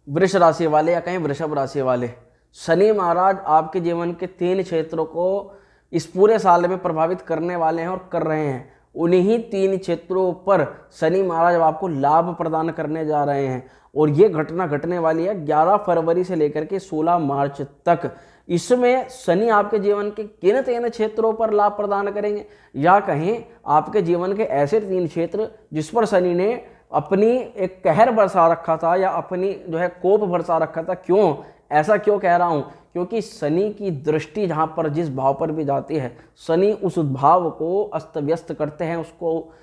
वृष राशि वाले या कहीं वृषभ राशि वाले, शनि महाराज आपके जीवन के 3 क्षेत्रों को इस पूरे साल में प्रभावित करने वाले हैं और कर रहे हैं। उन्हीं 3 क्षेत्रों पर शनि महाराज आपको लाभ प्रदान करने जा रहे हैं और ये घटना घटने वाली है 11 फरवरी से लेकर के 16 मार्च तक। इसमें शनि आपके जीवन के किन 3 क्षेत्रों पर लाभ प्रदान करेंगे, या कहें आपके जीवन के ऐसे 3 क्षेत्र जिस पर शनि ने अपनी एक कहर बरसा रखा था या अपनी जो है कोप बरसा रखा था। क्यों ऐसा क्यों कह रहा हूं, क्योंकि शनि की दृष्टि जहां पर जिस भाव पर भी जाती है, शनि उस भाव को अस्त व्यस्त करते हैं, उसको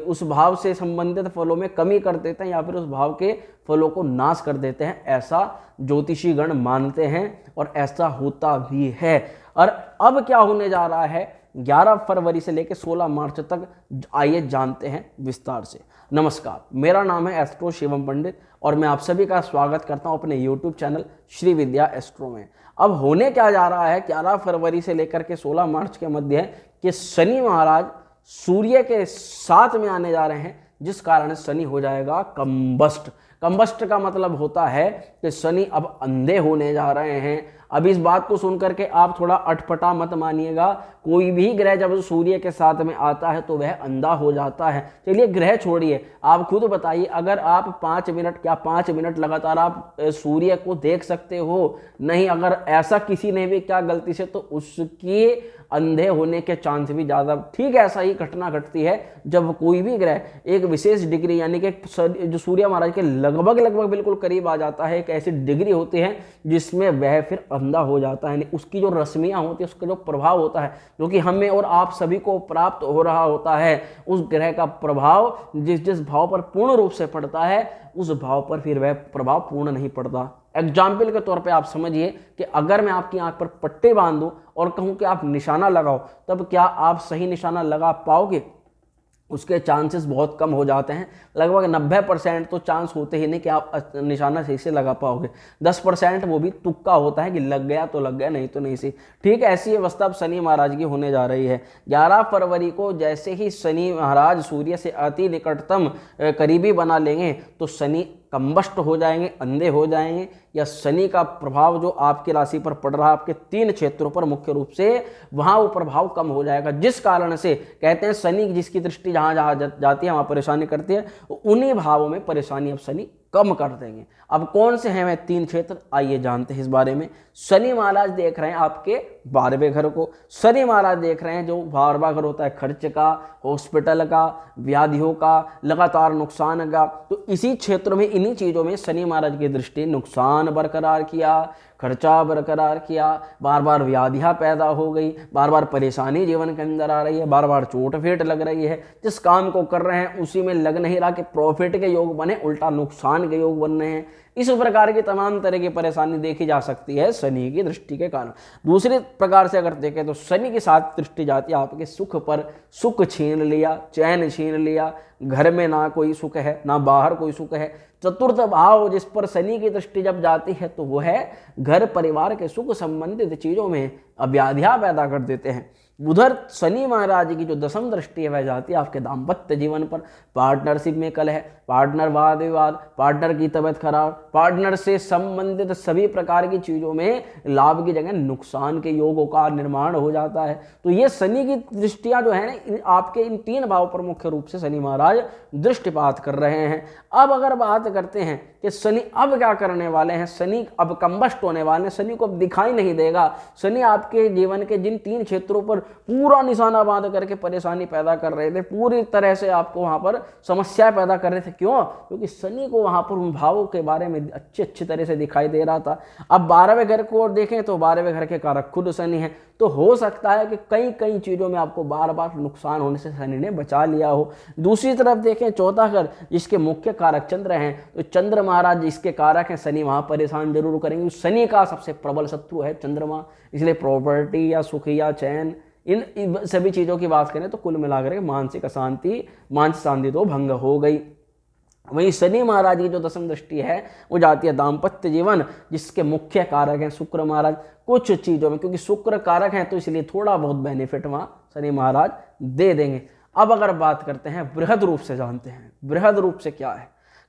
उस भाव से संबंधित फलों में कमी कर देते हैं या फिर उस भाव के फलों को नाश कर देते हैं। ऐसा ज्योतिषी गण मानते हैं और ऐसा होता भी है। और अब क्या होने जा रहा है 11 फरवरी से लेकर 16 मार्च तक, आइए जानते हैं विस्तार से। नमस्कार, मेरा नाम है एस्ट्रो शिवम पंडित और मैं आप सभी का स्वागत करता हूं अपने यूट्यूब चैनल श्री विद्या एस्ट्रो में। अब होने क्या जा रहा है 11 फरवरी से लेकर के 16 मार्च के मध्य कि शनि महाराज सूर्य के साथ में आने जा रहे हैं, जिस कारण शनि हो जाएगा कंबस्ट। कंबस्ट का मतलब होता है कि शनि अब अंधे होने जा रहे हैं। अब इस बात को सुनकर के आप थोड़ा अटपटा मत मानिएगा। कोई भी ग्रह जब सूर्य के साथ में आता है तो वह अंधा हो जाता है। चलिए ग्रह छोड़िए, आप खुद बताइए, अगर आप 5 मिनट, क्या 5 मिनट लगातार आप सूर्य को देख सकते हो? नहीं। अगर ऐसा किसी ने भी क्या गलती से, तो उसके अंधे होने के चांस भी ज़्यादा। ठीक ऐसा ही घटना घटती है जब कोई भी ग्रह एक विशेष डिग्री यानी कि जो सूर्य महाराज के लगभग बिल्कुल करीब आ जाता है, एक ऐसी डिग्री होती है जिसमें वह फिर अंधा हो जाता है। उसकी जो रश्मियाँ होती है, उसका जो प्रभाव होता है, जो कि हमें और आप सभी को प्राप्त हो रहा होता है, उस ग्रह का प्रभाव जिस भाव पर पूर्ण रूप से पड़ता है, उस भाव पर फिर वह प्रभाव पूर्ण नहीं पड़ता। एग्जाम्पल के तौर पे आप समझिए कि अगर मैं आपकी आंख पर पट्टे बांध दूं और कहूं कि आप निशाना लगाओ, तब क्या आप सही निशाना लगा पाओगे? उसके चांसेस बहुत कम हो जाते हैं। लगभग 90% तो चांस होते ही नहीं कि आप निशाना सही से लगा पाओगे। 10% वो भी तुक्का होता है कि लग गया तो लग गया, नहीं तो नहीं सही। ठीक ऐसी अवस्था अब शनि महाराज की होने जा रही है। 11 फरवरी को जैसे ही शनि महाराज सूर्य से अति निकटतम करीबी बना लेंगे तो शनि कंबस्ट हो जाएंगे, अंधे हो जाएंगे, या शनि का प्रभाव जो आपकी राशि पर पड़ रहा है आपके 3 क्षेत्रों पर मुख्य रूप से, वहां वो प्रभाव कम हो जाएगा। जिस कारण से कहते हैं शनि जिसकी दृष्टि जहां जहां जाती है वहां परेशानी करती है, उन्हीं भावों में परेशानी अब शनि कम कर देंगे। अब कौन से हैं वे 3 क्षेत्र, आइए जानते हैं इस बारे में। शनि महाराज देख रहे हैं आपके 12वें घर को। शनि महाराज देख रहे हैं जो 12वां घर होता है खर्च का, हॉस्पिटल का, व्याधियों का, लगातार नुकसान का। तो इसी क्षेत्र में, इन्हीं चीजों में शनि महाराज की दृष्टि नुकसान बरकरार किया, खर्चा बरकरार किया, बार बार व्याधियाँ पैदा हो गई, बार बार परेशानी जीवन के अंदर आ रही है, बार बार चोट फेट लग रही है। जिस काम को कर रहे हैं उसी में लग नहीं रहा कि प्रॉफिट के योग बने, उल्टा नुकसान के योग बन रहे हैं। इस प्रकार की तमाम तरह की परेशानी देखी जा सकती है शनि की दृष्टि के कारण। दूसरे प्रकार से अगर देखें तो शनि की साथ दृष्टि जाती है आपके सुख पर। सुख छीन लिया, चैन छीन लिया, घर में ना कोई सुख है ना बाहर कोई सुख है। चतुर्थ भाव जिस पर शनि की दृष्टि जब जाती है तो वह है घर परिवार के सुख संबंधित चीजों में अव्याधियां पैदा कर देते हैं। उधर शनि महाराज की जो 10वीं दृष्टि है वह जाती है आपके दाम्पत्य जीवन पर। पार्टनरशिप में कलह, पार्टनर वाद विवाद, पार्टनर की तबीयत खराब, पार्टनर से संबंधित सभी प्रकार की चीजों में लाभ की जगह नुकसान के योगों का निर्माण हो जाता है। तो ये शनि की दृष्टियां जो है ना, आपके इन 3 भाव पर मुख्य रूप से शनि महाराज दृष्टिपात कर रहे हैं। अब अगर बात करते हैं कि शनि अब क्या करने वाले हैं, शनि अब कंबस्ट होने वाले हैं, शनि को अब दिखाई नहीं देगा। शनि आपके जीवन के जिन 3 क्षेत्रों पर पूरा निशाना बांध करके परेशानी पैदा कर रहे थे, पूरी तरह से आपको वहां पर समस्या पैदा कर रहे थे। क्यों? क्योंकि शनि को वहां पर उन भावों के बारे में अच्छी तरह से दिखाई दे रहा था। अब 12वें घर को और देखें तो 12वें घर के कारक खुद शनि है। तो हो सकता है कि कई चीजों में आपको बार बार नुकसान होने से शनि ने बचा लिया हो। दूसरी तरफ देखें 4था घर जिसके मुख्य कारक चंद्र हैं, तो चंद्र महाराज जिसके कारक हैं शनि, वहां परेशान जरूर करेंगे। शनि का सबसे प्रबल शत्रु है चंद्रमा, इसलिए प्रॉपर्टी या सुख या चैन, इन सभी चीजों की बात करें तो कुल मिलाकर के मानसिक शांति तो भंग हो गई। वहीं शनि महाराज की जो 10वीं दृष्टि है वो जाती है दाम्पत्य जीवन, जिसके मुख्य कारक हैं शुक्र महाराज। कुछ चीजों में क्योंकि शुक्र कारक हैं तो इसलिए थोड़ा बहुत बेनिफिट वहां शनि महाराज दे देंगे। अब अगर बात करते हैं बृहद रूप से, जानते हैं बृहद रूप से क्या है।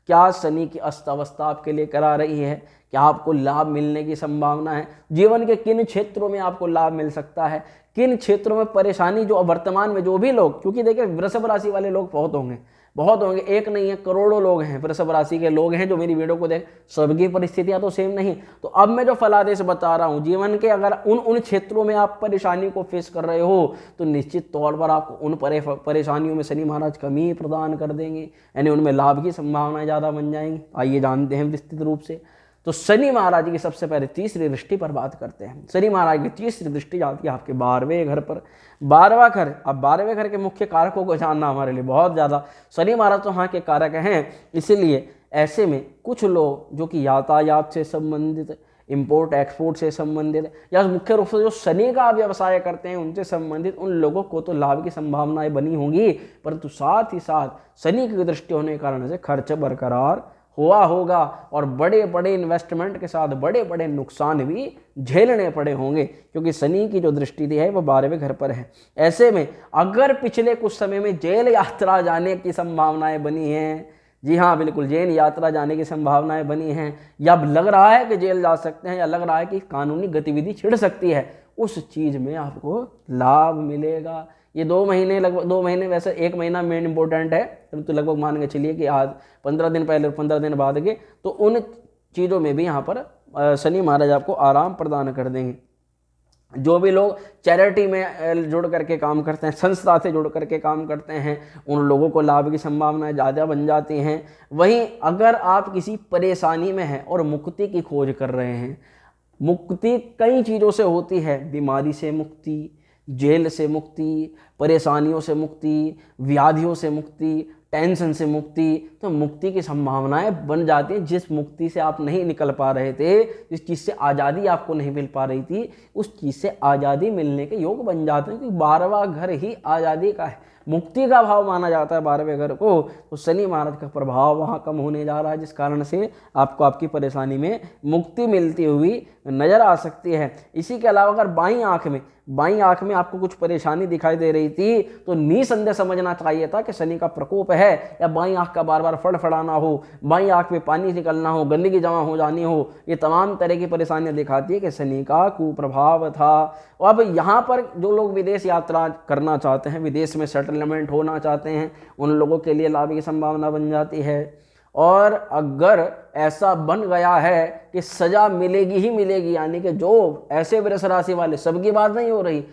क्या शनि की अस्त-अवस्था आपके लिए करा रही है? क्या आपको लाभ मिलने की संभावना है? जीवन के किन क्षेत्रों में आपको लाभ मिल सकता है, किन क्षेत्रों में परेशानी, जो वर्तमान में जो भी लोग, क्योंकि देखिए वृषभ राशि वाले लोग बहुत होंगे, एक नहीं है, करोड़ों लोग हैं वृषभ राशि के लोग हैं जो मेरी वीडियो को देख, सबकी परिस्थितियां तो सेम नहीं। तो अब मैं जो फलादेश बता रहा हूं, जीवन के अगर उन क्षेत्रों में आप परेशानी को फेस कर रहे हो तो निश्चित तौर पर आपको उन परेशानियों में शनि महाराज कमी प्रदान कर देंगे, यानी उनमें लाभ की संभावनाएं ज़्यादा बन जाएंगी। आइए जानते हैं विस्तृत रूप से। तो शनि महाराज की सबसे पहले तीसरी दृष्टि पर बात करते हैं। शनि महाराज की तीसरी दृष्टि जाती है आपके 12वें घर पर। 12वां घर, अब 12वें घर के मुख्य कारकों को जानना हमारे लिए बहुत ज़्यादा, शनि महाराज तो यहाँ के कारक हैं, इसीलिए ऐसे में कुछ लोग जो कि यातायात से संबंधित, इंपोर्ट एक्सपोर्ट से संबंधित, या मुख्य रूप से जो शनि का व्यवसाय करते हैं उनसे संबंधित उन लोगों को तो लाभ की संभावनाएं बनी होंगी, परंतु साथ ही साथ शनि की दृष्टि होने के कारण से खर्च बरकरार हुआ होगा और बड़े बड़े इन्वेस्टमेंट के साथ बड़े बड़े नुकसान भी झेलने पड़े होंगे, क्योंकि शनि की जो दृष्टि दी है वो 12वें घर पर है। ऐसे में अगर पिछले कुछ समय में जेल यात्रा जाने की संभावनाएं बनी हैं, जी हाँ बिल्कुल, जेल यात्रा जाने की संभावनाएं बनी हैं, या लग रहा है कि जेल जा सकते हैं, या लग रहा है कि कानूनी गतिविधि छिड़ सकती है, उस चीज़ में आपको लाभ मिलेगा। ये 2 महीने, लगभग 2 महीने, वैसे 1 महीना मेन इंपॉर्टेंट है, तो लगभग मान के चलिए कि आज 15 दिन पहले 15 दिन बाद के, तो उन चीज़ों में भी यहाँ पर शनि महाराज आपको आराम प्रदान कर देंगे। जो भी लोग चैरिटी में जुड़ करके काम करते हैं, संस्था से जुड़ करके काम करते हैं, उन लोगों को लाभ की संभावनाएं ज़्यादा बन जाती हैं। वहीं अगर आप किसी परेशानी में हैं और मुक्ति की खोज कर रहे हैं, मुक्ति कई चीज़ों से होती है, बीमारी से मुक्ति, जेल से मुक्ति, परेशानियों से मुक्ति, व्याधियों से मुक्ति, टेंशन से मुक्ति, तो मुक्ति की संभावनाएं बन जाती हैं। जिस मुक्ति से आप नहीं निकल पा रहे थे, जिस चीज़ से आज़ादी आपको नहीं मिल पा रही थी, उस चीज़ से आज़ादी मिलने के योग बन जाते हैं, क्योंकि 12वां घर ही आज़ादी का है, मुक्ति का भाव माना जाता है 12वें घर को। तो शनि महाराज का प्रभाव वहाँ कम होने जा रहा है, जिस कारण से आपको आपकी परेशानी में मुक्ति मिलती हुई नजर आ सकती है। इसी के अलावा अगर बाईं आंख में आपको कुछ परेशानी दिखाई दे रही थी, तो निसंदेह समझना चाहिए था कि शनि का प्रकोप है, या बाईं आंख का बार बार फड़फड़ाना हो, बाईं आंख में पानी निकलना हो, गंदगी जमा हो जानी हो, ये तमाम तरह की परेशानियां दिखाती है कि शनि का कुप्रभाव था। अब यहाँ पर जो लोग विदेश यात्रा करना चाहते हैं, विदेश में सेटलमेंट होना चाहते हैं, उन लोगों के लिए लाभ की संभावना बन जाती है। और अगर ऐसा बन गया है कि सजा मिलेगी ही मिलेगी, यानी कि जो ऐसे वृष राशि वाले, सबकी बात नहीं हो रही,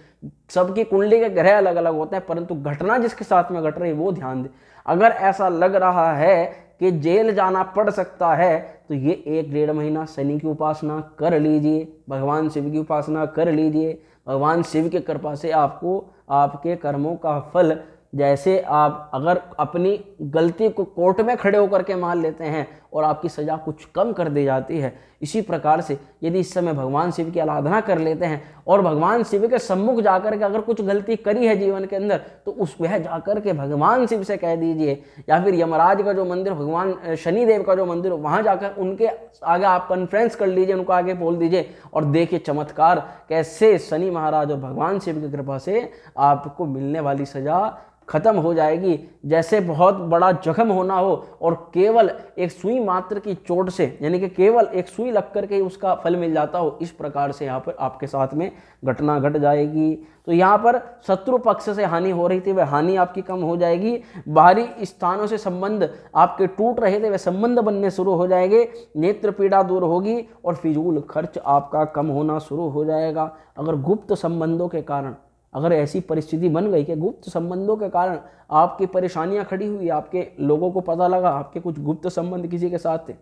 सबकी कुंडली के ग्रह अलग अलग होते हैं, परंतु घटना जिसके साथ में घट रही है वो ध्यान दे। अगर ऐसा लग रहा है कि जेल जाना पड़ सकता है, तो ये 1-1.5 महीना शनि की उपासना कर लीजिए, भगवान शिव की उपासना कर लीजिए। भगवान शिव की कृपा से आपको आपके कर्मों का फल, जैसे आप अगर अपनी गलती को कोर्ट में खड़े होकर के मान लेते हैं और आपकी सज़ा कुछ कम कर दी जाती है, इसी प्रकार से यदि इस समय भगवान शिव की आराधना कर लेते हैं और भगवान शिव के सम्मुख जाकर के अगर कुछ गलती करी है जीवन के अंदर, तो उस वह जाकर के भगवान शिव से कह दीजिए, या फिर यमराज का जो मंदिर, भगवान शनिदेव का जो मंदिर, वहाँ जाकर उनके आगे आप कॉन्फ्रेंस कर लीजिए, उनको आगे बोल दीजिए, और देखिए चमत्कार कैसे शनि महाराज और भगवान शिव की कृपा से आपको मिलने वाली सज़ा खत्म हो जाएगी। जैसे बहुत बड़ा जख्म होना हो और केवल एक सुई मात्र की चोट से, यानी कि केवल एक सुई लग करके उसका फल मिल जाता हो, इस प्रकार से यहाँ पर आपके साथ में घटना घट जाएगी। तो यहाँ पर शत्रु पक्ष से हानि हो रही थी, वह हानि आपकी कम हो जाएगी। बाहरी स्थानों से संबंध आपके टूट रहे थे, वह संबंध बनने शुरू हो जाएंगे। नेत्र पीड़ा दूर होगी और फिजूल खर्च आपका कम होना शुरू हो जाएगा। अगर गुप्त संबंधों के कारण, अगर ऐसी परिस्थिति बन गई कि गुप्त संबंधों के कारण आपकी परेशानियां खड़ी हुई, आपके लोगों को पता लगा आपके कुछ गुप्त संबंध किसी के साथ थे,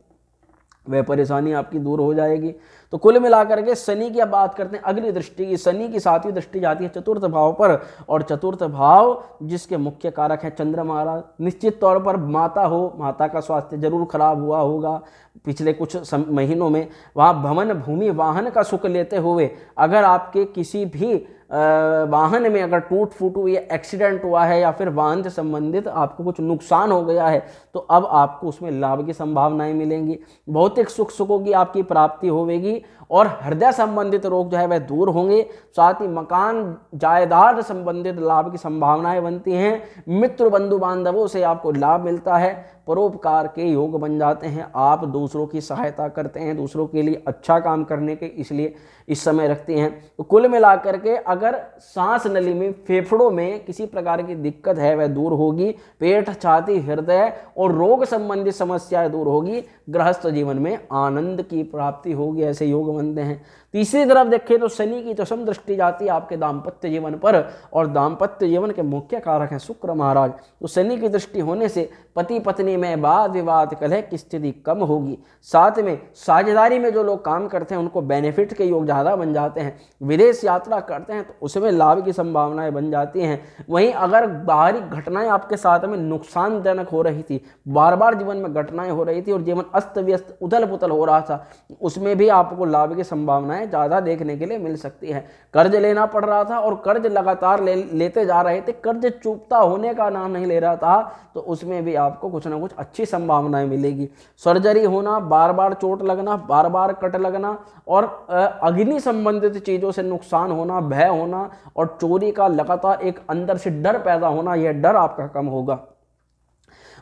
वह परेशानी आपकी दूर हो जाएगी। तो कुल मिलाकर के शनि की अब बात करते हैं अगली दृष्टि की। शनि की 7वीं दृष्टि जाती है चतुर्थ भाव पर, और चतुर्थ भाव जिसके मुख्य कारक है चंद्र महाराज। निश्चित तौर पर माता का स्वास्थ्य जरूर खराब हुआ होगा पिछले कुछ महीनों में। वहाँ भवन भूमि वाहन का सुख लेते हुए अगर आपके किसी भी वाहन में अगर टूट फूट हुई है, एक्सीडेंट हुआ है, या फिर वाहन से संबंधित आपको कुछ नुकसान हो गया है, तो अब आपको उसमें लाभ की संभावनाएं मिलेंगी। भौतिक सुखों की आपकी प्राप्ति होगी और हृदय संबंधित रोग जो है वह दूर होंगे। साथ ही मकान जायदाद संबंधित लाभ की संभावनाएं बनती हैं। मित्र बंधु बांधवों से आपको लाभ मिलता है। परोपकार के योग बन जाते हैं। आप दूसरों की सहायता करते हैं, दूसरों के लिए अच्छा काम करने के इसलिए इस समय रखते हैं। तो कुल मिलाकर के अगर सांस नली में, फेफड़ों में किसी प्रकार की दिक्कत है वह दूर होगी। पेट, छाती, हृदय और रोग संबंधित समस्याएं दूर होगी। गृहस्थ जीवन में आनंद की प्राप्ति होगी। ऐसे योग बनते हैं। तीसरी तरफ देखें तो शनि की चषम दृष्टि जाती है आपके दाम्पत्य जीवन पर, और दाम्पत्य जीवन के मुख्य कारक हैं शुक्र महाराज। तो शनि की दृष्टि होने से पति पत्नी में वाद विवाद, कलह की स्थिति कम होगी। साथ में साझेदारी में जो लोग काम करते हैं उनको बेनिफिट के योग ज़्यादा बन जाते हैं। विदेश यात्रा करते हैं तो उसमें लाभ की संभावनाएं बन जाती हैं। वहीं अगर बाहरी घटनाएं आपके साथ में नुकसानजनक हो रही थी, बार बार जीवन में घटनाएं हो रही थी और जीवन अस्त व्यस्त उथल पुथल हो रहा था, उसमें भी आपको लाभ की संभावनाएं ज़्यादा देखने के लिए मिल सकती है। कर्ज लेना पड़ रहा था और कर्ज लगातार लेते जा रहे थे, कर्ज चूकता होने का नाम नहीं ले रहा था, तो उसमें भी आपको कुछ ना कुछ अच्छी संभावनाएं मिलेगी। सर्जरी होना, बार बार चोट लगना, बार बार कट लगना और अग्नि संबंधित चीज़ों से नुकसान होना, भय होना और चोरी का लगातार एक अंदर से डर पैदा होना, यह डर आपका कम होगा।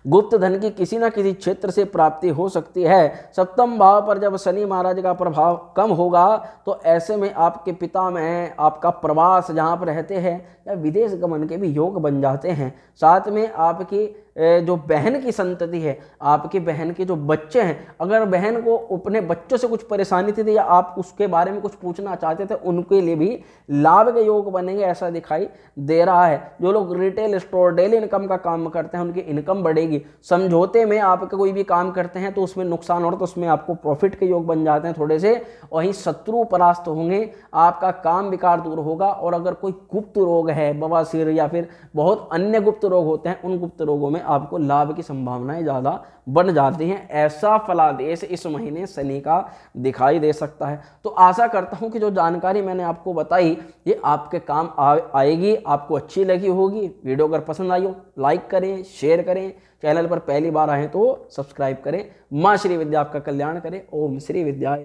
गुप्त धन की किसी न किसी क्षेत्र से प्राप्ति हो सकती है। सप्तम भाव पर जब शनि महाराज का प्रभाव कम होगा तो ऐसे में आपके पिता में आपका प्रवास जहाँ पर रहते हैं या विदेश गमन के भी योग बन जाते हैं। साथ में आपकी जो बहन की संतति है, आपकी बहन के जो बच्चे हैं, अगर बहन को अपने बच्चों से कुछ परेशानी थी या आप उसके बारे में कुछ पूछना चाहते थे, उनके लिए भी लाभ के योग बनेंगे, ऐसा दिखाई दे रहा है। जो लोग रिटेल स्टोर, डेली इनकम का काम करते हैं, उनकी इनकम बढ़ेगी। समझौते में आप कोई भी काम करते हैं तो उसमें नुकसान हो रहा तो उसमें आपको प्रॉफिट के योग बन जाते हैं थोड़े से। वहीं शत्रु परास्त होंगे, आपका काम विकार दूर होगा। और अगर कोई गुप्त रोग है, बवासीर या फिर बहुत अन्य गुप्त रोग होते हैं, उन गुप्त रोगों में आपको लाभ की संभावनाएं ज़्यादा बन जाती हैं। ऐसा फलादेश इस महीने शनि का दिखाई दे सकता है। तो आशा करता हूं कि जो जानकारी मैंने आपको बताई ये आपके काम आएगी, आपको अच्छी लगी होगी। वीडियो अगर पसंद आई हो लाइक करें, शेयर करें, चैनल पर पहली बार आए तो सब्सक्राइब करें। मां श्री विद्या आपका कल्याण करें। ओम श्री विद्या।